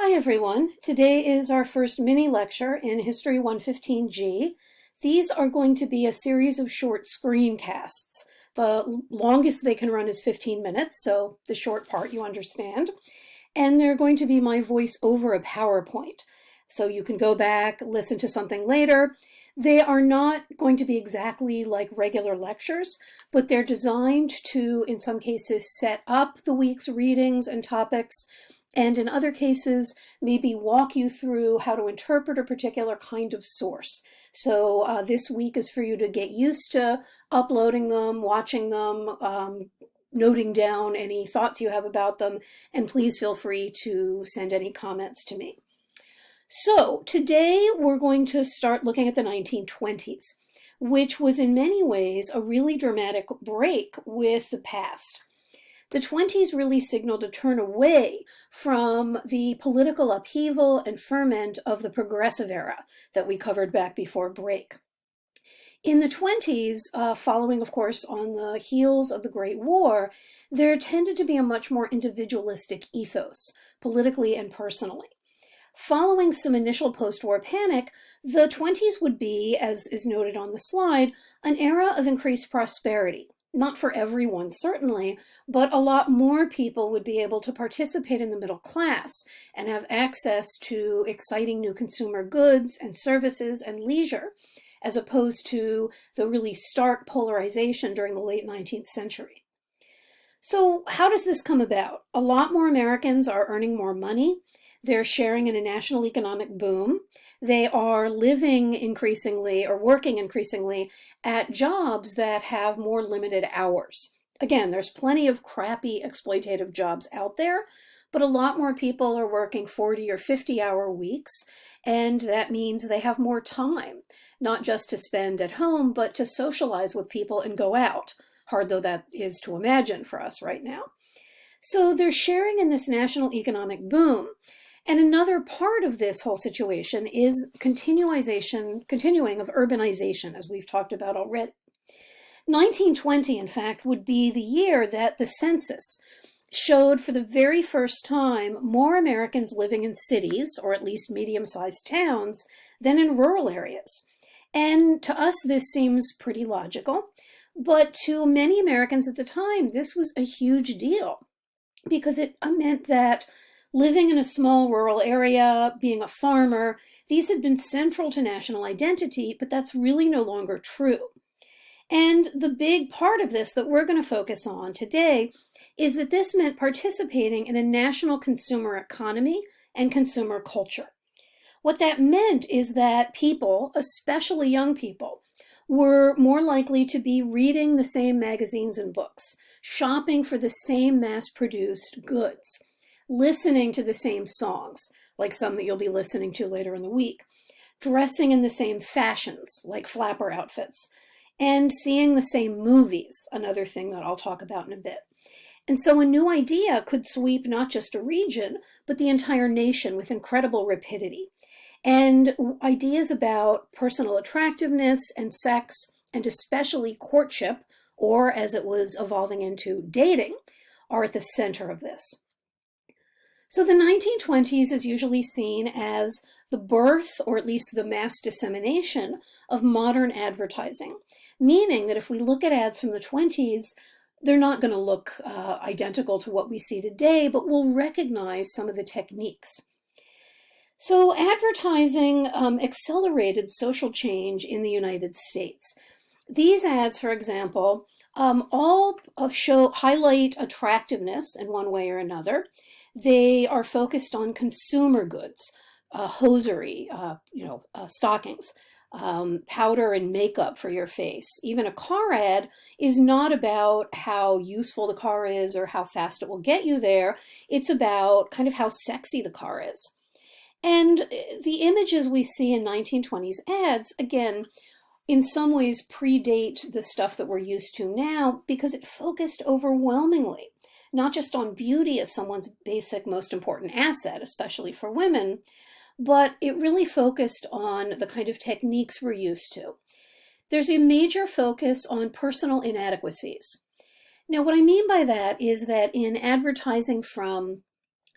Hi everyone. Today is our first mini lecture in History 115G. These are going to be a series of short screencasts. The longest they can run is 15 minutes, so the short part you understand. And they're going to be my voice over a PowerPoint. So you can go back, listen to something later. They are not going to be exactly like regular lectures, but they're designed to, in some cases, set up the week's readings and topics, and in other cases, maybe walk you through how to interpret a particular kind of source. So this week is for you to get used to uploading them, watching them, noting down any thoughts you have about them, and please feel free to send any comments to me. So today we're going to start looking at the 1920s, which was in many ways a really dramatic break with the past. The 20s really signaled a turn away from the political upheaval and ferment of the progressive era that we covered back before break. In the 20s, following, of course, on the heels of the Great War, there tended to be a much more individualistic ethos, politically and personally. Following some initial post-war panic, the 20s would be, as is noted on the slide, an era of increased prosperity. Not for everyone, certainly, but a lot more people would be able to participate in the middle class and have access to exciting new consumer goods and services and leisure, as opposed to the really stark polarization during the late 19th century. So how does this come about? A lot more Americans are earning more money. They're sharing in a national economic boom. They are living increasingly or working increasingly at jobs that have more limited hours. Again, there's plenty of crappy exploitative jobs out there, but a lot more people are working 40 or 50-hour weeks, and that means they have more time, not just to spend at home, but to socialize with people and go out, hard though that is to imagine for us right now. So they're sharing in this national economic boom. And another part of this whole situation is continuing of urbanization, as we've talked about already. 1920, in fact, would be the year that the census showed for the very first time more Americans living in cities, or at least medium-sized towns, than in rural areas. And to us, this seems pretty logical, but to many Americans at the time, this was a huge deal, because it meant that living in a small rural area, being a farmer, these had been central to national identity, but that's really no longer true. And the big part of this that we're going to focus on today is that this meant participating in a national consumer economy and consumer culture. What that meant is that people, especially young people, were more likely to be reading the same magazines and books, shopping for the same mass-produced goods, listening to the same songs, like some that you'll be listening to later in the week, dressing in the same fashions, like flapper outfits, and seeing the same movies, another thing that I'll talk about in a bit. And so a new idea could sweep not just a region, but the entire nation with incredible rapidity. And ideas about personal attractiveness and sex, and especially courtship, or as it was evolving into dating, are at the center of this. So the 1920s is usually seen as the birth, or at least the mass dissemination, of modern advertising, meaning that if we look at ads from the 20s, they're not going to look identical to what we see today, but we'll recognize some of the techniques. So advertising accelerated social change in the United States. These ads, for example, all highlight attractiveness in one way or another. They are focused on consumer goods, hosiery, stockings, powder and makeup for your face. Even a car ad is not about how useful the car is or how fast it will get you there. It's about kind of how sexy the car is. And the images we see in 1920s ads, again, in some ways predate the stuff that we're used to now because it focused overwhelmingly not just on beauty as someone's basic, most important asset, especially for women, but it really focused on the kind of techniques we're used to. There's a major focus on personal inadequacies. Now, what I mean by that is that in advertising from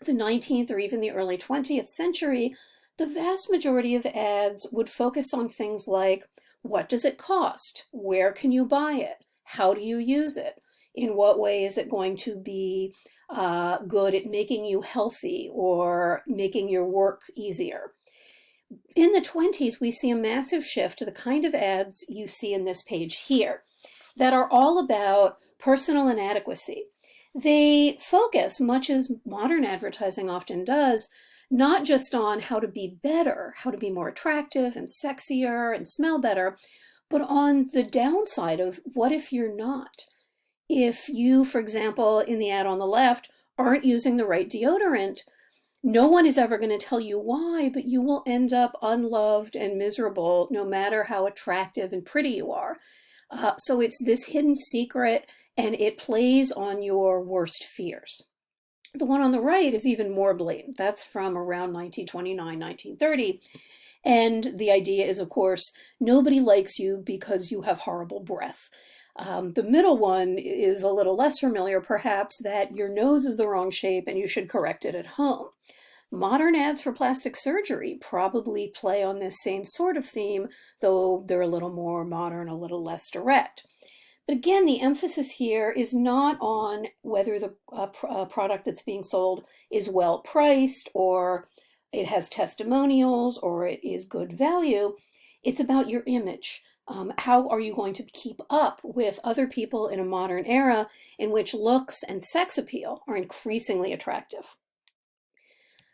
the 19th or even the early 20th century, the vast majority of ads would focus on things like, what does it cost? Where can you buy it? How do you use it? In what way is it going to be good at making you healthy or making your work easier? In the 20s, we see a massive shift to the kind of ads you see in this page here that are all about personal inadequacy. They focus, much as modern advertising often does, not just on how to be better, how to be more attractive and sexier and smell better, but on the downside of what if you're not? If you, for example, in the ad on the left, aren't using the right deodorant, no one is ever going to tell you why, but you will end up unloved and miserable no matter how attractive and pretty you are. So it's this hidden secret, and it plays on your worst fears. The one on the right is even more blatant. That's from around 1929, 1930. And the idea is, of course, nobody likes you because you have horrible breath. The middle one is a little less familiar, perhaps, that your nose is the wrong shape and you should correct it at home. Modern ads for plastic surgery probably play on this same sort of theme, though they're a little more modern, a little less direct. But again, the emphasis here is not on whether the product that's being sold is well priced, or it has testimonials, or it is good value. It's about your image. How are you going to keep up with other people in a modern era in which looks and sex appeal are increasingly attractive?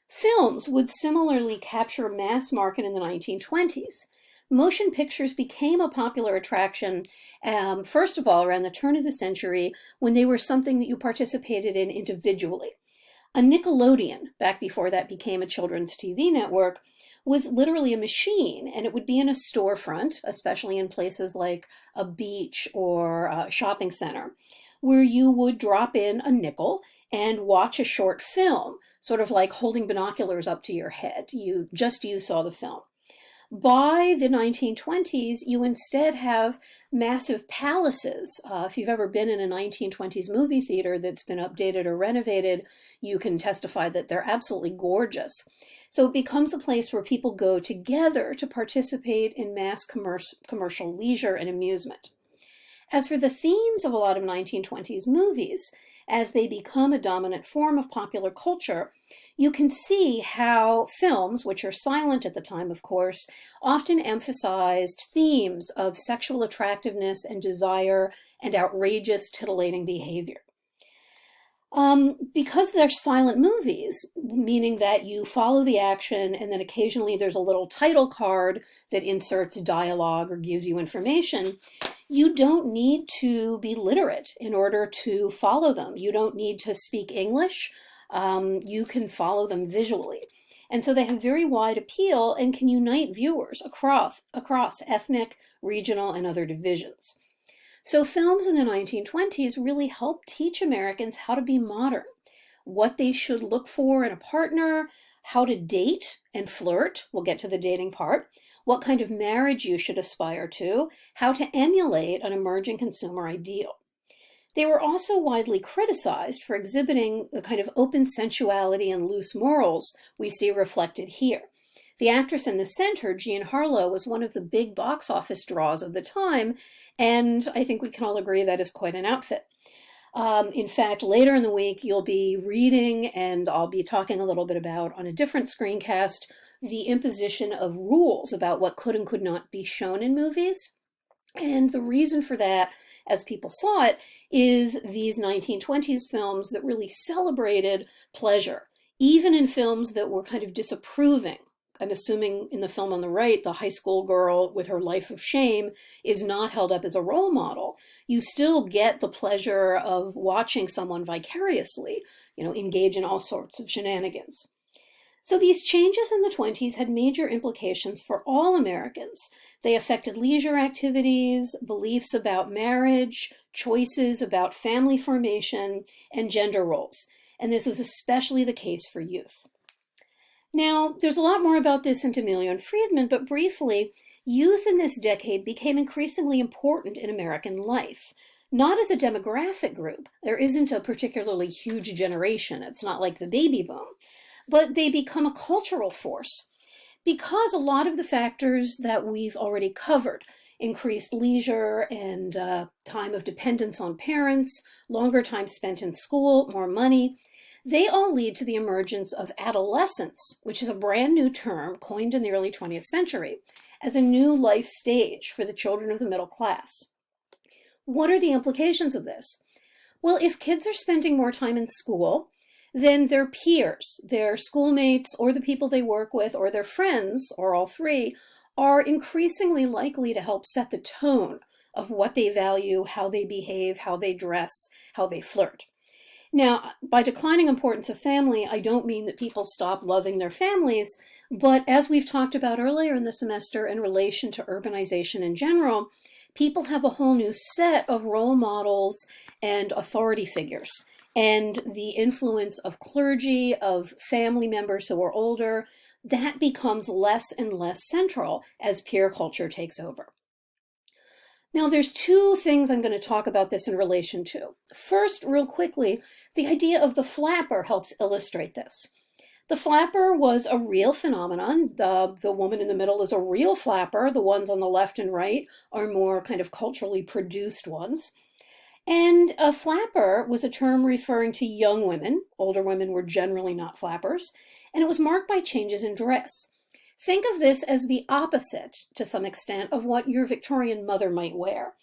Films would similarly capture a mass market in the 1920s. Motion pictures became a popular attraction, first of all, around the turn of the century, when they were something that you participated in individually. A Nickelodeon, back before that became a children's TV network, was literally a machine, and it would be in a storefront, especially in places like a beach or a shopping center, where you would drop in a nickel and watch a short film, sort of like holding binoculars up to your head. You saw the film. By the 1920s, you instead have massive palaces. If you've ever been in a 1920s movie theater that's been updated or renovated, you can testify that they're absolutely gorgeous. So it becomes a place where people go together to participate in mass commercial leisure and amusement. As for the themes of a lot of 1920s movies, as they become a dominant form of popular culture, you can see how films, which are silent at the time, of course, often emphasized themes of sexual attractiveness and desire and outrageous, titillating behavior. Because they're silent movies, meaning that you follow the action and then occasionally there's a little title card that inserts dialogue or gives you information, you don't need to be literate in order to follow them. You don't need to speak English. You can follow them visually. And so they have very wide appeal and can unite viewers across ethnic, regional, and other divisions. So films in the 1920s really helped teach Americans how to be modern, what they should look for in a partner, how to date and flirt, we'll get to the dating part, what kind of marriage you should aspire to, how to emulate an emerging consumer ideal. They were also widely criticized for exhibiting the kind of open sensuality and loose morals we see reflected here. The actress in the center, Jean Harlow, was one of the big box office draws of the time, and I think we can all agree that is quite an outfit. In fact, later in the week, you'll be reading, and I'll be talking a little bit about on a different screencast, the imposition of rules about what could and could not be shown in movies. And the reason for that, as people saw it, is these 1920s films that really celebrated pleasure, even in films that were kind of disapproving. I'm assuming in the film on the right, the high school girl with her life of shame is not held up as a role model. You still get the pleasure of watching someone vicariously, engage in all sorts of shenanigans. So these changes in the 20s had major implications for all Americans. They affected leisure activities, beliefs about marriage, choices about family formation, and gender roles. And this was especially the case for youth. Now, there's a lot more about this in D'Amelio and Friedman, but briefly, youth in this decade became increasingly important in American life. not as a demographic group. There isn't a particularly huge generation. It's not like the baby boom, but they become a cultural force because a lot of the factors that we've already covered, increased leisure and time of dependence on parents, longer time spent in school, more money, they all lead to the emergence of adolescence, which is a brand new term coined in the early 20th century, as a new life stage for the children of the middle class. What are the implications of this? Well, if kids are spending more time in school, then their peers, their schoolmates, or the people they work with, or their friends, or all three, are increasingly likely to help set the tone of what they value, how they behave, how they dress, how they flirt. Now, by declining importance of family, I don't mean that people stop loving their families, but as we've talked about earlier in the semester in relation to urbanization in general, people have a whole new set of role models and authority figures. And the influence of clergy, of family members who are older, that becomes less and less central as peer culture takes over. Now, there's two things I'm going to talk about this in relation to. First, real quickly, the idea of the flapper helps illustrate this. The flapper was a real phenomenon. The woman in the middle is a real flapper. The ones on the left and right are more kind of culturally produced ones. And a flapper was a term referring to young women. Older women were generally not flappers. And it was marked by changes in dress. Think of this as the opposite, to some extent, of what your Victorian mother might wear.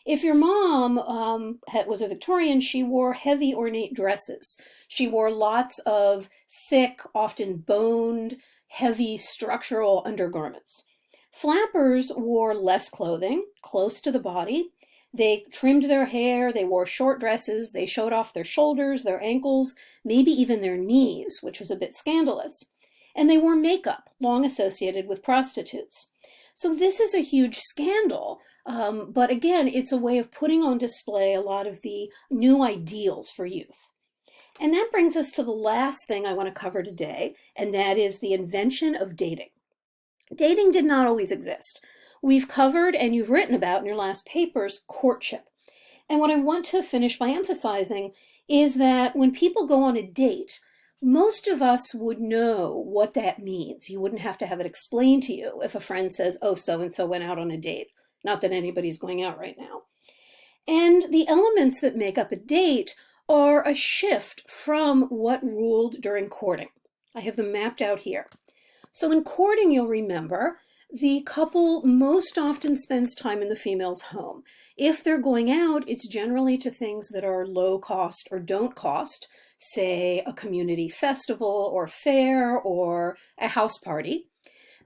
If your mom was a Victorian, she wore heavy, ornate dresses. She wore lots of thick, often boned, heavy structural undergarments. Flappers wore less clothing, close to the body. They trimmed their hair, they wore short dresses, they showed off their shoulders, their ankles, maybe even their knees, which was a bit scandalous. And they wore makeup, long associated with prostitutes. So this is a huge scandal, but again, it's a way of putting on display a lot of the new ideals for youth. And that brings us to the last thing I want to cover today, and that is the invention of dating. Dating did not always exist. We've covered, and you've written about in your last papers, courtship. And what I want to finish by emphasizing is that when people go on a date, most of us would know what that means. You wouldn't have to have it explained to you if a friend says, oh, so-and-so went out on a date. Not that anybody's going out right now. And the elements that make up a date are a shift from what ruled during courting. I have them mapped out here. So in courting, you'll remember, the couple most often spends time in the female's home. If they're going out, it's generally to things that are low cost or don't cost, say a community festival or fair or a house party.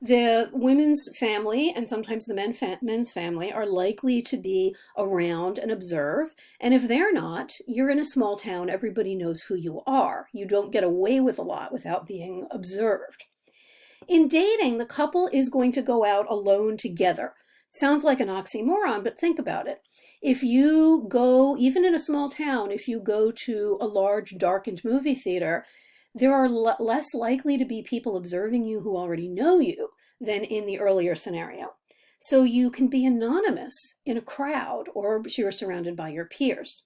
The women's family and sometimes the men's family are likely to be around and observe. And if they're not, you're in a small town, everybody knows who you are. You don't get away with a lot without being observed. In dating, the couple is going to go out alone together. Sounds like an oxymoron, but think about it. If you go, even in a small town, if you go to a large darkened movie theater, there are less likely to be people observing you who already know you than in the earlier scenario. So you can be anonymous in a crowd or you're surrounded by your peers.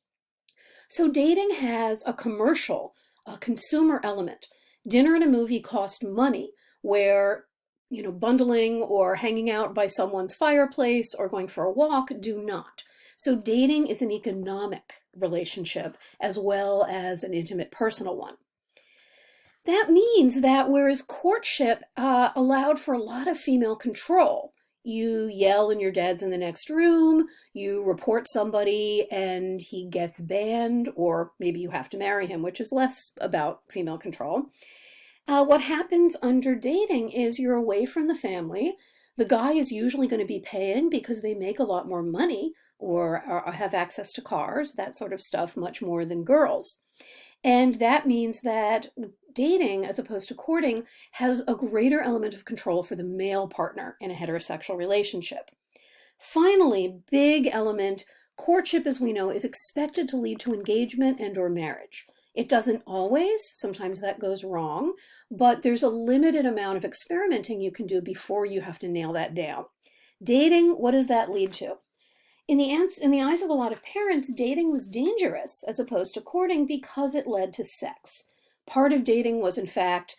So dating has a commercial, a consumer element. Dinner and a movie cost money, where bundling or hanging out by someone's fireplace or going for a walk do not. So dating is an economic relationship as well as an intimate personal one. That means that whereas courtship allowed for a lot of female control, you yell and your dad's in the next room, you report somebody and he gets banned, or maybe you have to marry him, which is less about female control. What happens under dating is you're away from the family. The guy is usually going to be paying because they make a lot more money or have access to cars, that sort of stuff, much more than girls. And that means that dating, as opposed to courting, has a greater element of control for the male partner in a heterosexual relationship. Finally, big element, courtship, as we know, is expected to lead to engagement and or marriage. It doesn't always, sometimes that goes wrong, but there's a limited amount of experimenting you can do before you have to nail that down. Dating, what does that lead to? In the eyes of a lot of parents, dating was dangerous as opposed to courting because it led to sex. Part of dating was, in fact,